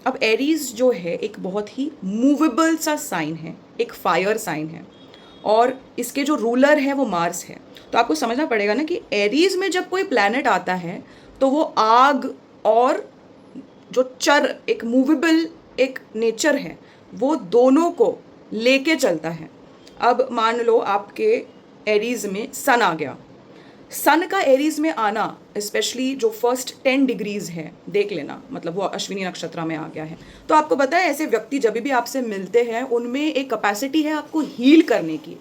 अब एरीज जो है एक बहुत ही मूवेबल सा साइन है, एक फायर साइन है, और इसके जो रूलर है वो मार्स है। तो आपको समझना पड़ेगा ना कि एरीज में जब कोई प्लैनेट आता है तो वो आग और जो चर, एक मूवेबल एक नेचर है, वो दोनों को लेके चलता है। अब मान लो आपके एरीज में सन आ गया, सन का एरीज में आना, स्पेशली जो फर्स्ट 10 डिग्रीज है, देख लेना, मतलब वो अश्विनी नक्षत्र में आ गया है, तो आपको पता है ऐसे व्यक्ति जब भी आपसे मिलते हैं उनमें एक कैपेसिटी है आपको हील करने की।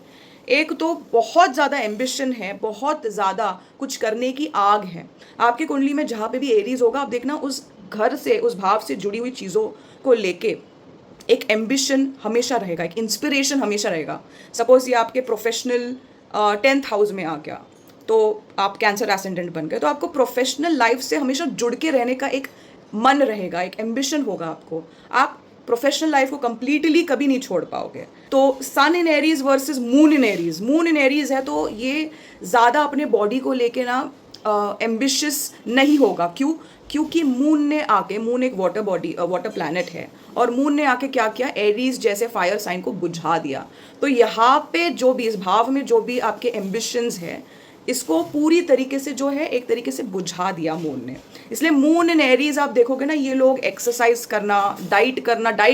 एक तो बहुत ज़्यादा एम्बिशन है, बहुत ज़्यादा कुछ करने की आग है। आपकी कुंडली में जहाँ पे भी एरीज होगा, आप देखना उस घर से, उस भाव से जुड़ी हुई चीज़ों को लेके एक एम्बिशन हमेशा रहेगा, एक इंस्पिरेशन हमेशा रहेगा। सपोज ये आपके प्रोफेशनल 10th हाउस में आ गया, तो आप कैंसर एसेंडेंट बन गए, तो आपको प्रोफेशनल लाइफ से हमेशा जुड़ के रहने का एक मन रहेगा, एक एम्बिशन होगा आपको। आप प्रोफेशनल लाइफ को कंप्लीटली कभी नहीं छोड़ पाओगे। तो sun in Aries versus moon in Aries, moon in Aries है तो ये ज़्यादा अपने बॉडी को लेके ना एम्बिशियस नहीं होगा। क्यों? क्योंकि मून ने आके, मून एक वाटर बॉडी, वाटर प्लैनेट है, और मून ने आके क्या किया, एरीज जैसे फायर साइन को बुझा दिया। तो यहाँ पे जो भी इस भाव में जो भी आपके एम्बिशंस है, इसको पूरी तरीके से जो है एक तरीके से बुझा दिया मून ने। इसलिए मून इन एरीज आप देखोगे ना, ये लोग एक्सरसाइज करना, डाइट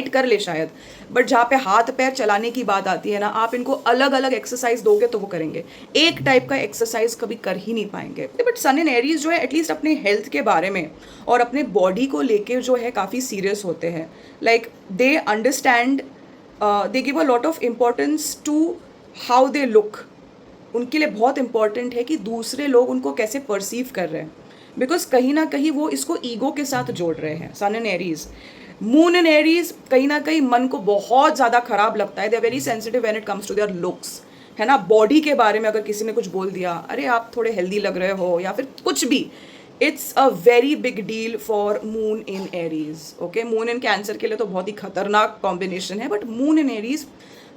कर ले शायद, बट जहाँ पे हाथ पैर चलाने की बात आती है ना, आप इनको अलग अलग एक्सरसाइज दोगे तो वो करेंगे, एक टाइप का एक्सरसाइज कभी कर ही नहीं पाएंगे। बट सन इन एरीज जो है एटलीस्ट अपने हेल्थ के बारे में और अपने बॉडी को लेके जो है काफ़ी सीरियस होते हैं। Like they understand, they give a lot of importance to how they look. उनके लिए बहुत इंपॉर्टेंट है कि दूसरे लोग उनको कैसे परसीव कर रहे हैं, बिकॉज कहीं ना कहीं वो इसको ईगो के साथ जोड़ रहे हैं। Sun in Aries, moon in Aries कहीं ना कहीं मन को बहुत ज़्यादा खराब लगता है। They are very sensitive when it comes to their looks, है ना। बॉडी के बारे में अगर किसी ने कुछ बोल दिया, अरे आप थोड़े हेल्दी लग रहे हो, या फिर कुछ भी, it's a very big deal for moon in Aries. Okay, moon in cancer के लिए तो बहुत ही खतरनाक कॉम्बिनेशन है, बट मून इन एरीज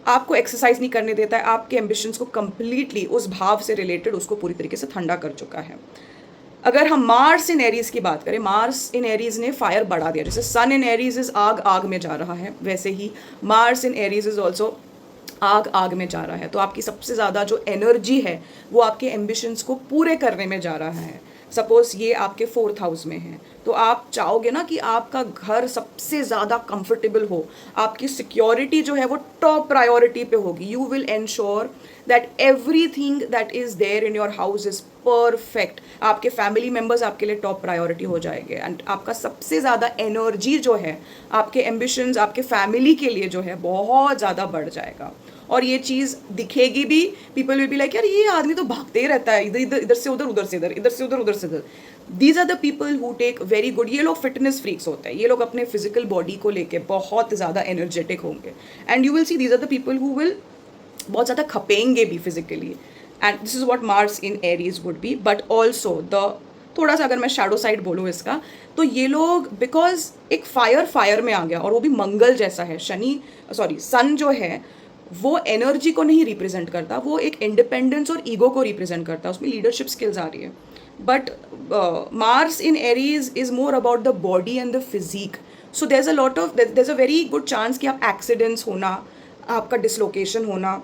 आपको एक्सरसाइज नहीं करने देता है, आपके एम्बिशंस को कंप्लीटली उस भाव से रिलेटेड उसको पूरी तरीके से ठंडा कर चुका है। अगर हम मार्स इन एरीज की बात करें, मार्स इन एरीज ने फायर बढ़ा दिया। जैसे सन इन एरीज इज आग आग में जा रहा है, वैसे ही Mars in Aries is also आग आग में जा रहा है। तो आपकी सबसे ज़्यादा जो एनर्जी है वो आपके एम्बिशंस को पूरे करने में जा रहा है। सपोज ये आपके 4th हाउस में है, तो आप चाहोगे ना कि आपका घर सबसे ज़्यादा कंफर्टेबल हो, आपकी सिक्योरिटी जो है वो टॉप प्रायोरिटी पे होगी। You will ensure that everything that is there in your house is perfect. आपके फैमिली मेम्बर्स आपके लिए टॉप प्रायोरिटी हो जाएंगे, एंड आपका सबसे ज़्यादा एनर्जी जो है आपके एम्बिशंस, आपके फैमिली के लिए जो है बहुत ज़्यादा बढ़ जाएगा। और ये चीज़ दिखेगी भी, पीपल विल बी लाइक, यार ये आदमी तो भागते ही रहता है, इधर इधर इधर से उधर, उधर से इधर, इधर से उधर, उधर से इधर। These are the people who take very good, ये लोग फिटनेस फ्रीक्स होते हैं, ये लोग अपने फिजिकल बॉडी को लेके बहुत ज़्यादा एनर्जेटिक होंगे, and you will see these are the people who will बहुत ज़्यादा खपेंगे भी physically, and this is what Mars in Aries would be. But also the थोड़ा सा अगर मैं शैडो साइड बोलूँ इसका, तो ये लोग बिकॉज एक फायर में आ गया, और वो भी मंगल जैसा है, सन जो है वो एनर्जी को नहीं रिप्रेजेंट करता, वो एक इंडिपेंडेंस और ईगो को रिप्रेजेंट करता है, उसमें लीडरशिप स्किल्स आ रही है। But Mars in Aries is more about the body and the physique. So there is a very good chance कि आप एक्सीडेंट्स होना, आपका डिसलोकेशन होना,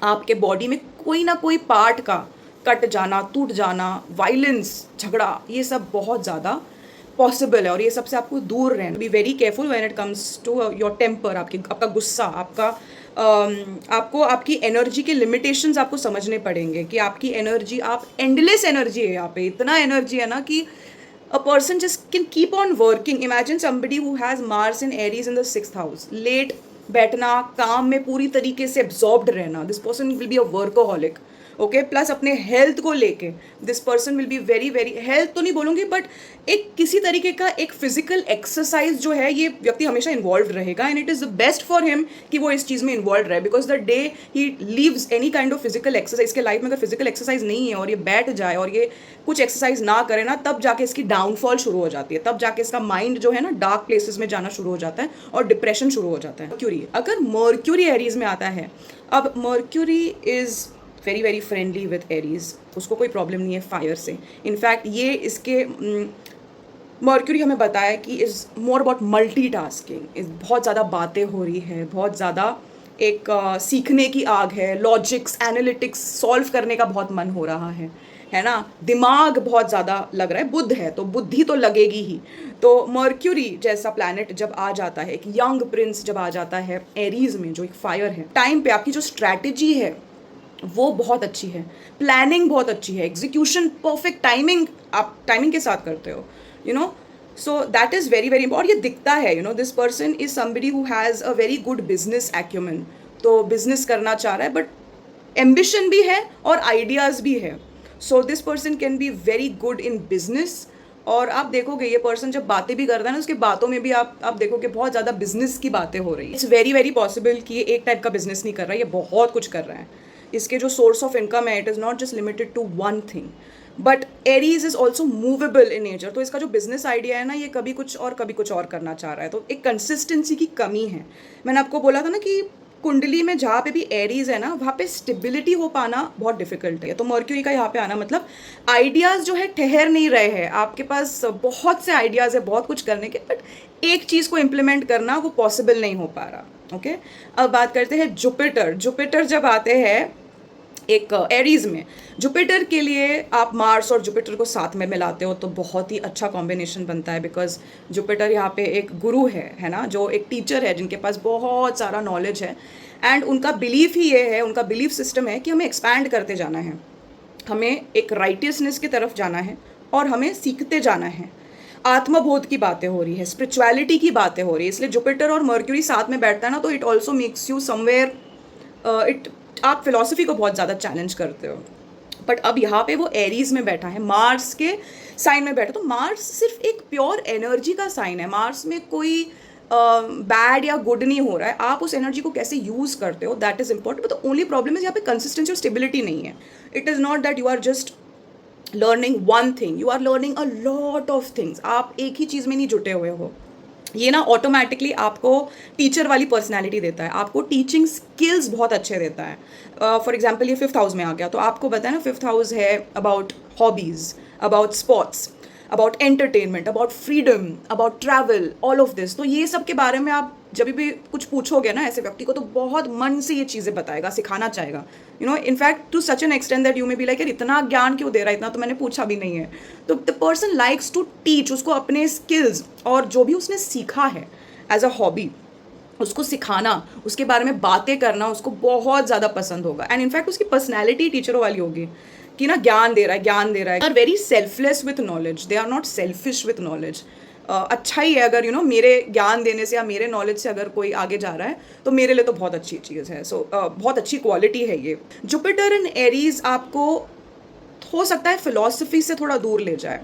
आपके बॉडी में कोई ना कोई पार्ट का कट जाना, टूट जाना, वायलेंस, झगड़ा, ये सब बहुत ज़्यादा पॉसिबल है, और ये सबसे आपको दूर रहना। Be very careful when it comes to your temper, आपका गुस्सा, आपको आपकी एनर्जी के लिमिटेशंस आपको समझने पड़ेंगे कि आपकी एनर्जी, आप एंडलेस एनर्जी है यहाँ पे, इतना एनर्जी है ना कि a person just can keep on working. Imagine somebody who has Mars in Aries in the 6th house, late बैठना, काम में पूरी तरीके से absorbed रहना, this person will be a workaholic. Okay, plus अपने हेल्थ को लेके this person will be very very, health तो नहीं बोलूँगी बट एक किसी तरीके का एक फिजिकल एक्सरसाइज जो है, ये व्यक्ति हमेशा इन्वॉल्व रहेगा, and it is the best for him कि वो इस चीज़ में इन्वॉल्व रहे, because the day he leaves any kind of physical exercise, के लाइफ में अगर फिजिकल एक्सरसाइज नहीं है और ये बैठ जाए और ये कुछ एक्सरसाइज ना करे ना, तब जाके इसकी डाउनफॉल शुरू हो जाती है, तब जाके इसका माइंड जो है ना डार्क प्लेसेस में जाना शुरू हो जाता है और डिप्रेशन शुरू हो जाता है। मर्क्यूरी, अगर मर्क्यूरी एरीज में आता है, अब mercury is very very friendly with Aries, उसको कोई प्रॉब्लम नहीं है फायर से। इनफैक्ट ये इसके मर्क्यूरी हमें बताया कि इज़ मोर अबाउट मल्टीटास्किंग, इस बहुत ज़्यादा बातें हो रही है, बहुत ज़्यादा एक सीखने की आग है, लॉजिक्स एनालिटिक्स सॉल्व करने का बहुत मन हो रहा है ना, दिमाग बहुत ज़्यादा लग रहा है, बुध है तो बुद्धि तो लगेगी ही। तो मर्क्यूरी जैसा प्लैनेट जब आ जाता है, एक यंग प्रिंस जब आ जाता है एरीज में, जो एक फायर है, टाइम पे आपकी जो स्ट्रैटेजी है वो बहुत अच्छी है, प्लानिंग बहुत अच्छी है, एग्जीक्यूशन परफेक्ट, टाइमिंग आप टाइमिंग के साथ करते हो, you know. So that is very very important. ये दिखता है, you no, this person is somebody who has a very good business acumen, तो बिजनेस करना चाह रहा है, बट एम्बिशन भी है और आइडियाज़ भी है। So this person can be very good in business. और आप देखोगे ये पर्सन जब बातें भी करता है ना, उसकी बातों में भी आप देखोगे बहुत ज़्यादा बिजनेस की बातें हो रही है। इट्स वेरी वेरी पॉसिबल कि ये एक टाइप का बिजनेस नहीं कर रहा है, ये बहुत कुछ कर रहा है। इसके जो सोर्स ऑफ इनकम है, it is not just limited to one thing, but Aries is also movable in nature. तो इसका जो बिजनेस आइडिया है ना, ये कभी कुछ और करना चाह रहा है, तो एक कंसिस्टेंसी की कमी है। मैंने आपको बोला था ना कि कुंडली में जहाँ पे भी एरीज है ना, वहाँ पे स्टेबिलिटी हो पाना बहुत डिफिकल्ट है। तो मर्क्यूरी का यहाँ पे आना मतलब आइडियाज़ जो है ठहर नहीं रहे हैं, आपके पास बहुत से आइडियाज़ है बहुत कुछ करने के, बट एक चीज़ को इम्प्लीमेंट करना वो पॉसिबल नहीं हो पा रहा। ओके, अब बात करते हैं जुपिटर। जुपिटर जब आते हैं एक एरीज में, जुपिटर के लिए आप मार्स और जुपिटर को साथ में मिलाते हो तो बहुत ही अच्छा कॉम्बिनेशन बनता है, बिकॉज जुपिटर यहाँ पे एक गुरु है ना, जो एक टीचर है जिनके पास बहुत सारा नॉलेज है, एंड उनका बिलीफ ही ये है, उनका बिलीफ सिस्टम है कि हमें एक्सपैंड करते जाना है, हमें एक राइटियसनेस की तरफ जाना है और हमें सीखते जाना है। आत्मबोध की बातें हो रही है, स्पिरिचुअलिटी की बातें हो रही है, इसलिए जुपिटर और मर्क्यूरी साथ में बैठता है ना, तो it also makes you somewhere it, आप फिलॉसफी को बहुत ज़्यादा चैलेंज करते हो। बट अब यहाँ पे वो एरीज में बैठा है, मार्स के साइन में बैठा, तो मार्स सिर्फ एक प्योर एनर्जी का साइन है, मार्स में कोई बैड या गुड नहीं हो रहा है, आप उस एनर्जी को कैसे यूज़ करते हो that is important. But the only problem is यहाँ पे कंसिस्टेंसी और स्टेबिलिटी नहीं है। It is not that you are just learning one thing, you are learning a lot of things, आप एक ही चीज़ में नहीं जुटे हुए हो। ये ना ऑटोमेटिकली आपको टीचर वाली पर्सनैलिटी देता है, आपको टीचिंग स्किल्स बहुत अच्छे देता है। फॉर एग्जाम्पल ये 5th हाउस में आ गया, तो आपको पता है ना 5th हाउस है about hobbies, about sports, about entertainment, about freedom, about travel, all of this. तो ये सब के बारे में आप जब भी कुछ पूछोगे ना ऐसे व्यक्ति को, तो बहुत मन से ये चीज़ें बताएगा, सिखाना चाहेगा, you know, in fact to such an extent that you may be like यार इतना ज्ञान क्यों दे रहा है, इतना तो मैंने पूछा भी नहीं है। तो the person likes to teach, उसको अपने स्किल्स और जो भी उसने सीखा है एज अ हॉबी उसको सिखाना, उसके बारे में बातें करना उसको बहुत ज़्यादा पसंद होगा। एंड इनफैक्ट उसकी पर्सनैलिटी टीचरों वाली होगी कि ना ज्ञान दे रहा है, ज्ञान दे रहा है। Are very selfless with knowledge, they are not selfish with knowledge. अच्छा ही है अगर यू नो मेरे ज्ञान देने से या मेरे नॉलेज से अगर कोई आगे जा रहा है तो मेरे लिए तो बहुत अच्छी चीज़ है। सो बहुत अच्छी क्वालिटी है ये। जुपिटर इन एरीज आपको हो सकता है फिलॉसफी से थोड़ा दूर ले जाए,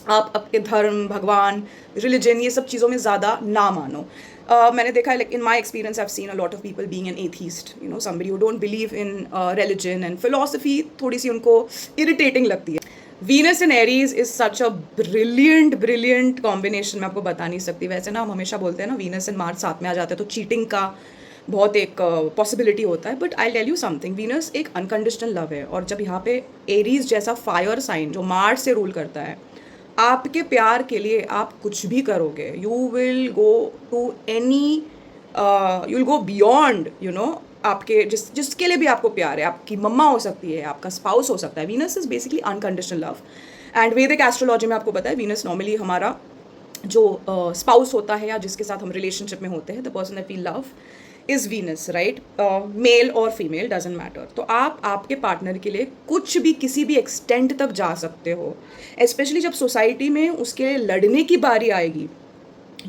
आप अपने धर्म, भगवान, रिलीजन, ये सब चीज़ों में ज़्यादा ना मानो। मैंने देखा है, like in my experience I have seen a lot of people being an atheist, you know, somebody who don't believe in religion and philosophy, थोड़ी सी उनको इरिटेटिंग लगती है। Venus in Aries is such a brilliant combination, मैं आपको बता नहीं सकती। वैसे ना हम हमेशा बोलते हैं ना वीनस एंड मार्स साथ में आ जाते हैं तो चीटिंग का बहुत एक पॉसिबिलिटी होता है, but I tell you something, Venus एक अनकंडीशनल लव है, और जब यहाँ पे एरीज जैसा फायर साइन जो मार्स से रूल करता है, आपके प्यार के लिए आप कुछ भी करोगे, you will go to any, you will go beyond, you know, आपके जिसके लिए भी आपको प्यार है, आपकी मम्मा हो सकती है, आपका स्पाउस हो सकता है। Venus is basically unconditional love. And वैदिक एस्ट्रोलॉजी में आपको पता है वीनस नॉर्मली हमारा जो स्पाउस होता है या जिसके साथ हम रिलेशनशिप में होते हैं, the person that we love is Venus, right, male और फीमेल डजेंट मैटर। तो आप आपके पार्टनर के लिए कुछ भी किसी भी एक्सटेंट तक जा सकते हो, स्पेशली जब सोसाइटी में उसके लिए लड़ने की बारी आएगी,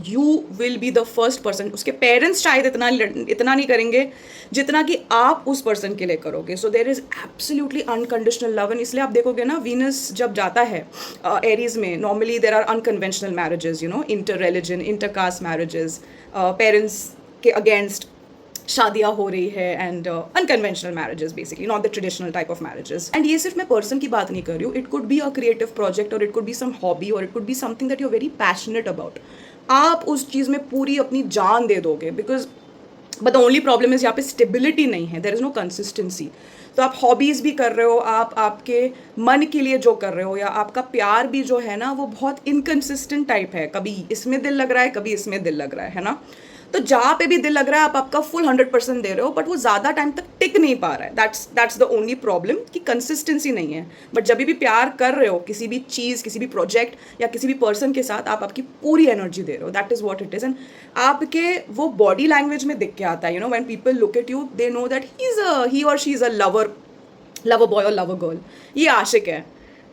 you will be the first person. उसके पेरेंट्स शायद इतना नहीं करेंगे जितना कि आप उस पर्सन के लिए करोगे। So there is absolutely unconditional love. And इसलिए आप देखोगे ना वीनस जब जाता है एरीज में, normally there are unconventional marriages, you know, inter religion, inter caste marriages, parents के अगेंस्ट शादियाँ हो रही है, and unconventional marriages, basically not the traditional type of marriages. एंड ये सिर्फ मैं पर्सन की बात नहीं कर रही हूँ, it could be a creative project, और it could be some hobby, और it could be something that you are very passionate about. आप उस चीज़ में पूरी अपनी जान दे दोगे, because but the only problem is यहाँ पे स्टेबिलिटी नहीं है, देर इज़ नो कंसिस्टेंसी। तो आप हॉबीज़ भी कर रहे हो, आप आपके मन के लिए जो कर रहे हो, या आपका प्यार भी जो है ना वो बहुत इनकन्सिस्टेंट टाइप है, कभी इसमें दिल लग रहा है, कभी इसमें दिल लग रहा है ना। तो जहाँ पे भी दिल लग रहा है आप आपका फुल 100% दे रहे हो, बट वो ज़्यादा टाइम तक टिक नहीं पा रहा है। दैट्स द ओनली प्रॉब्लम कि कंसिस्टेंसी नहीं है। बट जब भी प्यार कर रहे हो किसी भी चीज़, किसी भी प्रोजेक्ट या किसी भी पर्सन के साथ, आप आपकी पूरी एनर्जी दे रहे हो। That is what it is. And आपके वो बॉडी लैंग्वेज में दिख के आता है, you know, when people look at you they know that he और she is a lover boy और लवर गर्ल, ये आशिक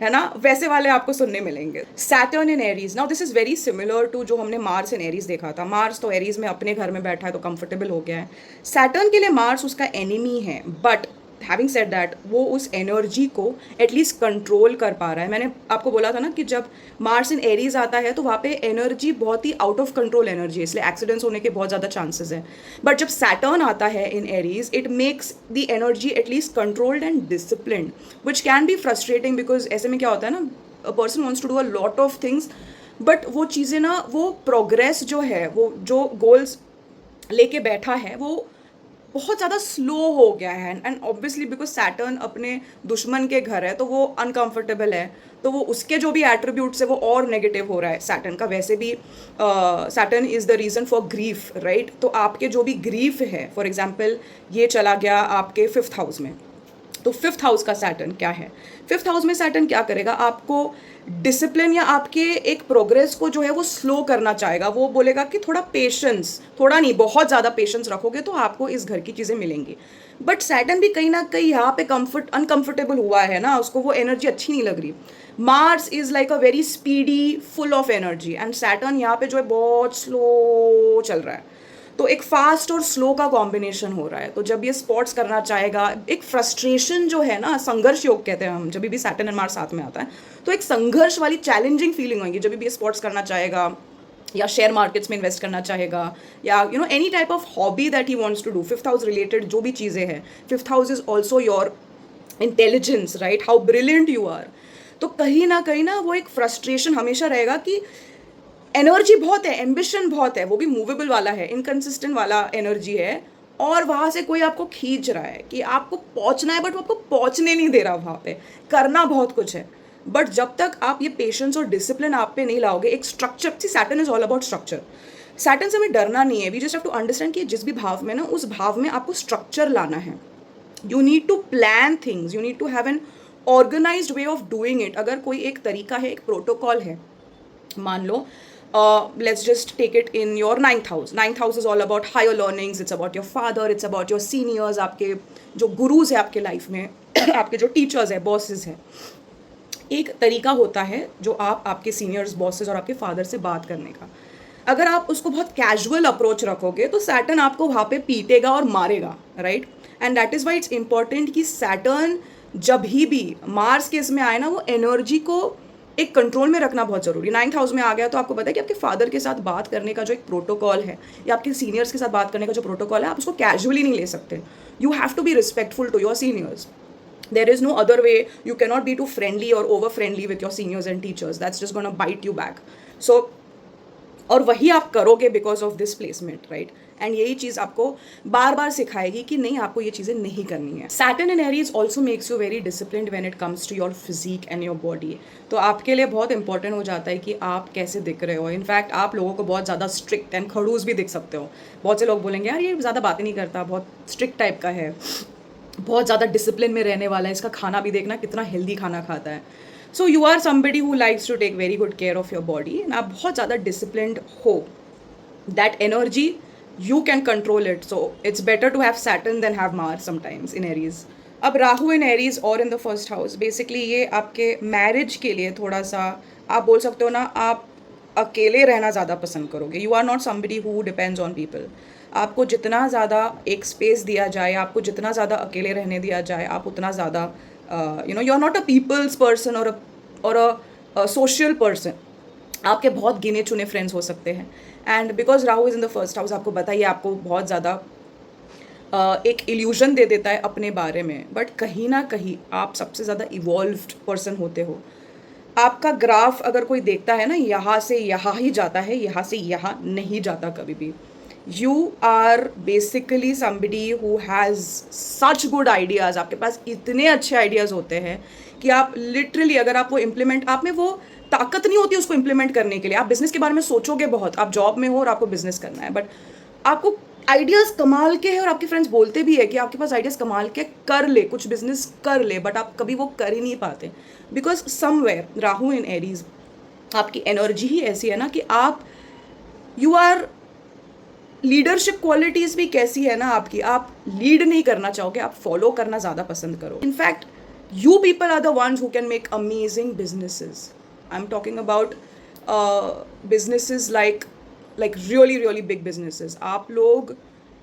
है ना, वैसे वाले आपको सुनने मिलेंगे। Saturn in Aries, now this is very similar to जो हमने मार्स इन एरीज देखा था। मार्स तो एरीज में अपने घर में बैठा है तो कंफर्टेबल हो गया है। सैटर्न के लिए मार्स उसका एनिमी है, बट हैविंग सेड दैट वो उस एनर्जी को एटलीस्ट कंट्रोल कर पा रहा है। मैंने आपको बोला था ना कि जब मार्स इन एरीज आता है तो वहाँ पे एनर्जी बहुत ही आउट ऑफ कंट्रोल एनर्जी है, इसलिए एक्सीडेंट्स होने के बहुत ज़्यादा चांसेस है। बट जब सैटर्न आता है in Aries, it makes the energy at least controlled and disciplined, which can be frustrating, because ऐसे में क्या होता है ना, a person wants to do a lot of things, but वो चीज़ें ना, वो प्रोग्रेस जो है, वो जो गोल्स लेके बैठा है वो बहुत ज़्यादा स्लो हो गया है। एंड ऑब्वियसली बिकॉज सैटर्न अपने दुश्मन के घर है तो वो अनकंफर्टेबल है, तो वो उसके जो भी एट्रीब्यूट्स है वो और नेगेटिव हो रहा है सैटर्न का। वैसे भी Saturn is the reason for grief, right. तो आपके जो भी ग्रीफ है, फॉर एग्जाम्पल ये चला गया आपके 5th हाउस में, तो 5th हाउस का सैटर्न क्या है? 5th हाउस में सैटर्न क्या करेगा? आपको डिसिप्लिन या आपके एक प्रोग्रेस को जो है वो स्लो करना चाहेगा। वो बोलेगा कि थोड़ा पेशेंस, थोड़ा नहीं बहुत ज़्यादा पेशेंस रखोगे तो आपको इस घर की चीज़ें मिलेंगी। बट सैटर्न भी कहीं ना कहीं यहाँ पे अनकंफर्टेबल हुआ है ना, उसको वो एनर्जी अच्छी नहीं लग रही। Mars is like a very speedy, full of energy, and Saturn यहाँ पे जो है बहुत स्लो चल रहा है। तो एक फास्ट और स्लो का कॉम्बिनेशन हो रहा है। तो जब ये स्पोर्ट्स करना चाहेगा, एक फ्रस्ट्रेशन जो है ना, संघर्ष योग कहते हैं हम जब भी सैटर्न एंड मार्स साथ में आता है, तो एक संघर्ष वाली चैलेंजिंग फीलिंग होगी जब भी ये स्पोर्ट्स करना चाहेगा, या शेयर मार्केट्स में इन्वेस्ट करना चाहेगा, या you know any type of hobby that he wants to do. 5th house related जो भी चीज़ें हैं, 5th house is also your intelligence, right, how brilliant you are. तो कहीं ना वो एक फ्रस्ट्रेशन हमेशा रहेगा कि एनर्जी बहुत है, एम्बिशन बहुत है, वो भी मूवेबल वाला है, इनकन्सिस्टेंट वाला एनर्जी है, और वहाँ से कोई आपको खींच रहा है कि आपको पहुँचना है, बट वो आपको पहुँचने नहीं दे रहा। वहाँ पे करना बहुत कुछ है, बट जब तक आप ये पेशेंस और डिसिप्लिन आप पे नहीं लाओगे, एक structure, see Saturn is all about structure. Saturn से हमें डरना नहीं है, we just have to understand कि जिस भी भाव में ना, उस भाव में आपको स्ट्रक्चर लाना है। You need to plan things, you need to have an organised way of doing it. अगर कोई एक तरीका है, एक प्रोटोकॉल है, मान लो let's just take it in your 9th house. 9th house is all about higher learnings, it's about your father, it's about your seniors, आपके जो गुरुज है आपके लाइफ में आपके जो टीचर्स है, बॉसेस है। एक तरीका होता है जो आप आपके सीनियर्स, बॉसेस और आपके फादर से बात करने का, अगर आप उसको बहुत कैजुअल अप्रोच रखोगे तो सैटर्न आपको वहाँ पे पीटेगा और मारेगा, right. And that is why it's important कि सैटर्न जब भी मार्स के इसमें आए ना, वो एनर्जी को एक कंट्रोल में रखना बहुत ज़रूरी। 9th हाउस में आ गया तो आपको पता है कि आपके फादर के साथ बात करने का जो एक प्रोटोकॉल है, या आपके सीनियर्स के साथ बात करने का जो प्रोटोकॉल है, आप उसको कैजुअली नहीं ले सकते। You have to be respectful to your seniors. There is no other way. You cannot be too friendly or over friendly with your seniors and teachers. That's just going to bite you back. So, और वही आप करोगे because of this placement, right. And यही चीज़ आपको बार बार सिखाएगी कि नहीं, आपको ये चीज़ें नहीं करनी है। Saturn in Aries also makes you very disciplined when it comes to your physique and your body. तो आपके लिए बहुत इंपॉर्टेंट हो जाता है कि आप कैसे दिख रहे हो। इनफैक्ट आप लोगों को बहुत ज़्यादा स्ट्रिक्ट एंड खड़ूस भी दिख सकते हो। बहुत से लोग बोलेंगे यार ये ज़्यादा बातें नहीं करता, बहुत स्ट्रिक्ट टाइप का है, बहुत ज़्यादा डिसिप्लिन में रहने वाला है, इसका खाना भी देखना कितना हेल्दी खाना खाता है। So you are somebody who likes to take very good care of your body, and आप बहुत ज़्यादा डिसिप्लिन्ड हो। That energy you can control it, so it's better to have Saturn than have Mars sometimes in Aries. अब राहु इन Aries और in the 1st house, basically ये आपके marriage के लिए थोड़ा सा, आप बोल सकते हो ना, आप अकेले रहना ज़्यादा पसंद करोगे। You are not somebody who depends on people. आपको जितना ज़्यादा एक स्पेस दिया जाए, आपको जितना ज़्यादा अकेले रहने दिया जाए, आप उतना ज़्यादा you know, you are not a people's person और अ सोशल पर्सन। आपके बहुत गिने चुने फ्रेंड्स हो सकते हैं। And because Rahu is in the 1st house, आपको बताइए, आपको बहुत ज़्यादा एक इल्यूजन दे देता है अपने बारे में, बट कहीं ना कहीं आप सबसे ज़्यादा इवॉल्व्ड पर्सन होते हो। आपका ग्राफ अगर कोई देखता है ना, यहाँ से यहाँ ही जाता है, यहाँ से यहाँ नहीं जाता कभी भी। You are basically somebody who has such good ideas. आपके पास इतने अच्छे आइडियाज़ होते हैं कि आप लिटरली अगर आप वो इम्प्लीमेंट, आप में वो ताकत नहीं होती उसको इम्प्लीमेंट करने के लिए. आप बिजनेस के बारे में सोचोगे बहुत, आप जॉब में हो और आपको बिजनेस करना है, बट आपको आइडियाज़ कमाल के हैं और आपके फ्रेंड्स बोलते भी है कि आपके पास आइडियाज़ कमाल के, कर ले कुछ बिजनेस कर ले, बट आप कभी वो कर ही नहीं पाते. Because somewhere Rahu in Aries, आपकी एनर्जी ही ऐसी है ना कि आप, यू आर, लीडरशिप क्वालिटीज़ भी कैसी है ना आपकी, आप लीड नहीं करना चाहोगे, आप फॉलो करना ज़्यादा पसंद करो. In fact you people are the ones who can make amazing businesses. I'm talking about businesses like really really big businesses. आप लोग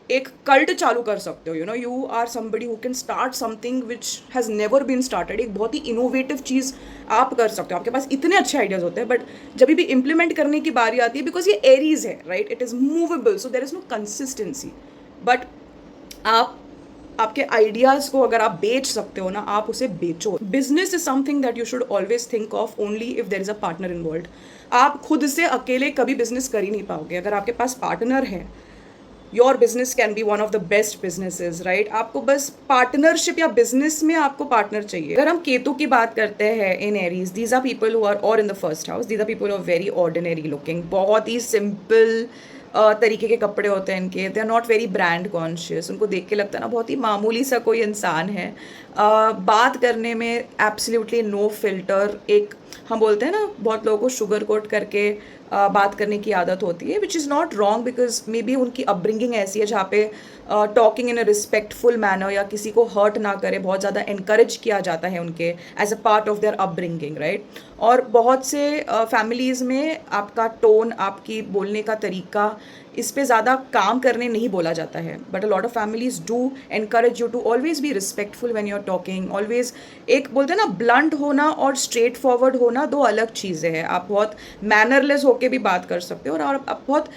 एक कल्ट चालू कर सकते हो. You are somebody who can start something which has never been started. एक बहुत ही innovative चीज़ आप कर सकते हो. आपके पास इतने अच्छे आइडियाज़ होते हैं, बट जब भी इम्प्लीमेंट करने की बारी आती है, बिकॉज ये एरीज है, right, it is movable, so there is no consistency. But आप आपके आइडियाज़ को अगर आप बेच सकते हो ना, आप उसे बेचो. Business is something that you should always think of only if there is a partner involve. आप खुद से अकेले कभी बिजनेस कर ही नहीं पाओगे. अगर आपके पास पार्टनर है, your business can be one of the best businesses, right. आपको बस पार्टनरशिप या बिजनेस में आपको पार्टनर चाहिए. अगर हम केतु की बात करते हैं in Aries, these are people who are, और in the first house, these are people are very ordinary looking. बहुत ही सिंपल तरीके के कपड़े होते हैं इनके. They are not very brand conscious. उनको देख के लगता है ना बहुत ही मामूली सा कोई इंसान है. बात करने में एब्सोल्युटली नो फिल्टर. एक हम बोलते हैं ना, बहुत लोगों को शुगर कोट करके बात करने की आदत होती है, which is not wrong, because may be उनकी अपब्रिंगिंग ऐसी है जहाँ पे talking in a respectful manner या किसी को हर्ट ना करे बहुत ज़्यादा इनकरेज किया जाता है उनके as a part of their upbringing, right. और बहुत से फैमिलीज़ में आपका टोन, आपकी बोलने का तरीका, इस पे ज़्यादा काम करने नहीं बोला जाता है. But a lot of families do encourage you to always be respectful when you are talking. Always एक बोलते हैं ना, ब्लंट होना और स्ट्रेट फॉरवर्ड होना दो अलग चीज़ें हैं. आप बहुत मैनरलेस होके भी बात कर सकते हो, और आप बहुत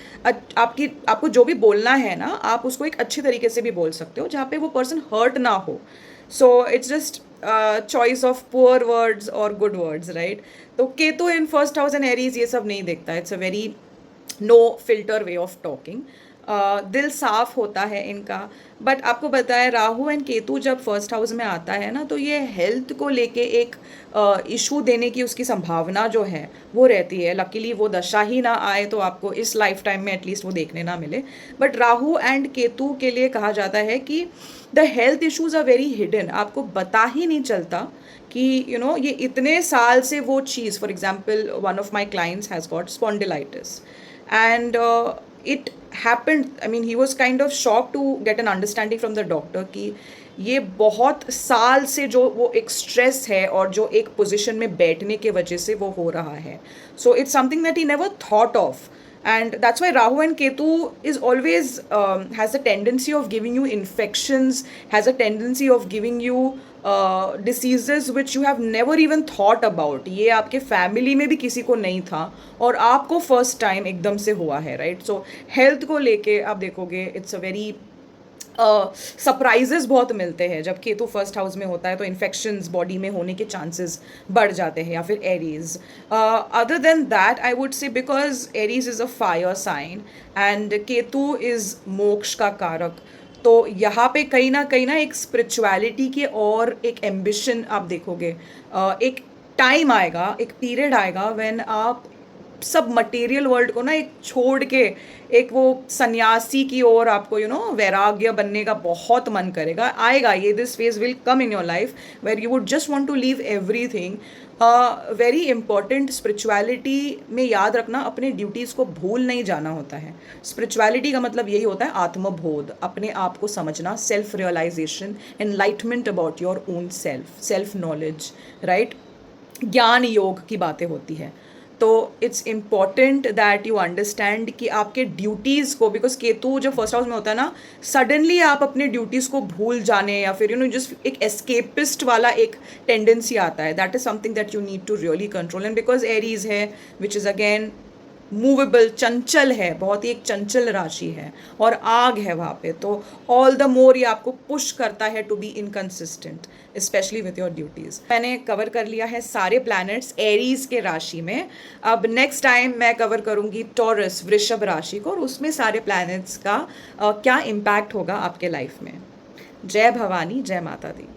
आपको जो भी बोलना है ना, आप उसको एक अच्छे तरीके से भी बोल सकते हो जहाँ पे वो पर्सन हर्ट ना हो. So it's just choice of poor words और गुड वर्ड्स, राइट. तो Ketu in first house and Aries ये सब नहीं देखता. It's a very no filter way of talking. दिल साफ होता है इनका. बट आपको पता है, राहु एंड केतु जब फर्स्ट हाउस में आता है ना, तो ये हेल्थ को लेके एक इशू देने की उसकी संभावना जो है वो रहती है. लकीली वो दशा ही ना आए तो आपको इस लाइफ टाइम में एटलीस्ट वो देखने ना मिले. बट राहु एंड केतु के लिए कहा जाता है कि the health issues are very hidden. आपको पता ही नहीं चलता कि ये इतने साल से वो चीज़. For example, one of my clients has got spondylitis, and it happened, I mean he was kind of shocked to get an understanding from the doctor कि ये बहुत साल से जो वो एक स्ट्रेस है और जो एक पोजीशन में बैठने के वजह से वो हो रहा है. So it's something that he never thought of. And that's why Rahu and Ketu is always has a tendency of giving you infections, has a tendency of giving you diseases which you have never even thought about. ये आपके family में भी किसी को नहीं था और आपको फर्स्ट टाइम एकदम से हुआ है, राइट. सो हेल्थ को लेके आप देखोगे, इट्स अ वेरी सरप्राइजेस बहुत मिलते हैं. जब केतु फर्स्ट हाउस में होता है तो इन्फेक्शंस बॉडी में होने के चांसेस बढ़ जाते हैं. या फिर Aries. Other than that I would say, because Aries is a fire sign and Ketu is मोक्ष का कारक, तो यहाँ पे कहीं ना एक स्पिरिचुअलिटी की और एक एम्बिशन आप देखोगे. एक टाइम आएगा, एक पीरियड आएगा व्हेन आप सब मटेरियल वर्ल्ड को ना एक छोड़ के एक वो सन्यासी की ओर आपको वैराग्य बनने का बहुत मन करेगा. आएगा ये, this phase will come in your life where you would just want to leave everything. Very important. Spirituality में याद रखना, अपने ड्यूटीज़ को भूल नहीं जाना होता है. स्पिरिचुअलिटी का मतलब यही होता है आत्मबोध, अपने आप को समझना, self realisation, enlightenment about your own self, self knowledge, right. ज्ञान योग की बातें होती है. तो it's important that you understand कि आपके ड्यूटीज़ को, बिकॉज केतु जब फर्स्ट हाउस में होता है ना, सडनली आप अपने ड्यूटीज़ को भूल जाने या फिर जस्ट एक एस्केपिस्ट वाला एक टेंडेंसी आता है. That is something that you need to really control. And because Aries है विच इज़ अगेन मूवेबल, चंचल है, बहुत ही एक चंचल राशि है और आग है वहाँ पे, तो ऑल द मोर ये आपको पुश करता है to be inconsistent, specially with your duties. मैंने कवर कर लिया है सारे प्लैनेट्स एरीज के राशि में। अब नेक्स्ट टाइम मैं कवर करूँगी टॉरस, वृषभ राशि को, और उसमें सारे प्लैनेट्स का क्या इम्पैक्ट होगा आपके लाइफ में। जय भवानी, जय माता दी।